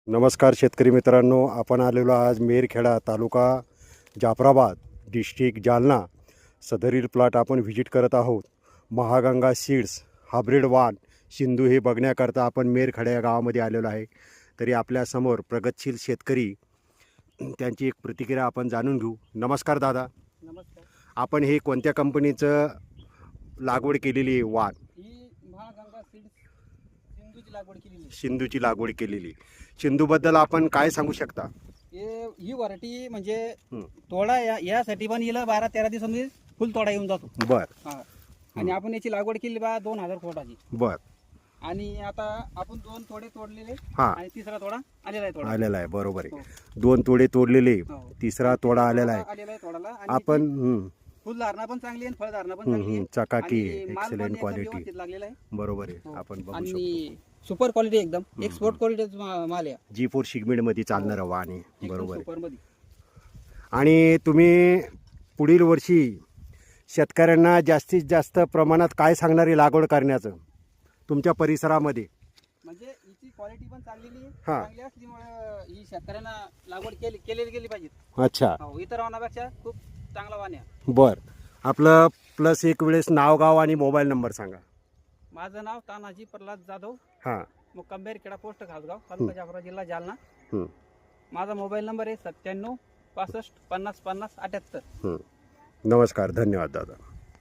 नमस्कार शेतकरी मित्रांनो, आपण आलेलो आज मेरखेडा तालुका जाफराबाद डिस्ट्रिक्ट जालना. सदरील प्लॉट आपण व्हिजिट करत आहोत. महागंगा सीड्स हायब्रिड वाण सिंधू हे बघण्याकरता आपण मेरखेडा या गावामध्ये आलेलो आहे. तरी आपल्यासमोर प्रगतशील शेतकरी त्यांची एक प्रतिक्रिया आपण जाणून घेऊ. नमस्कार दादा. नमस्कार. आपण हे कोणत्या कंपनीचं लागवड केलेली आहे वाण? ही महागंगा सीड्स सिंधूची लागवड केलेली आहे. सिंधूची लागवड केलेली. सिंधूबद्दल आपण काय सांगू शकता? ही व्हरायटी म्हणजे हं. तोडा यासाठी पण हिला 12-13 दिवसामध्ये फुल तोडा येऊन जातो. बर आणि आपण याची लागवड केली 2000 खोडाची. बर आणि आता आपण 2 तोडे तोडलेले हां आणि तिसरा तोडा आलेला आहे. आलेला आहे. बरोबर आहे. हो. 2 तोडे तोडलेले, हो. तिसरा तोडा आलेला आहे. आलेला आहे तोडाला. आणि आपण फुल धारणा पण चांगली आहे, फळ धारणा पण चांगली आहे. चकाकी, आणि माल पण एक्सलेंट एकदम क्वालिटी. व्यवस्थित लागलेला आहे. बरोबर आहे. हो. आपण बघू शकतो. आणि सुपर क्वालिटी एकदम एक्सपोर्ट क्वालिटीचा माल आहे. G4 सिगमेंट मध्ये चालणारं वाण आहे. एकदम बरोबर आहे. सुपर मध्ये. आणि तुम्ही पुढील वर्षी शेतकऱ्यांना जास्तीत जास्त प्रमाणात काय सांगणारी लागवड करण्याचं तुमच्या परिसरामध्ये? म्हणजे हिची क्वालिटी पण चांगली हा. चांगली असल्यामुळे ही शेतकऱ्यांना लागवड केलेली गेली पाहिजे. अच्छा. हो, इतर वाहनापेक्षा खूप चांगला वाहन आहे. बर. आपलं प्लस एक वेळेस नाव, गाव आणि मोबाईल नंबर सांगा. माझं नाव तानाजी प्रल्हाद जाधव, हां. मुक्काम खेडा पोस्ट खासगाव, तालुका जाफराबाद, जिल्हा जालना. हं. माझा मोबाईल नंबर आहे 97 65 50 50 78. नमस्कार. धन्यवाद दादा.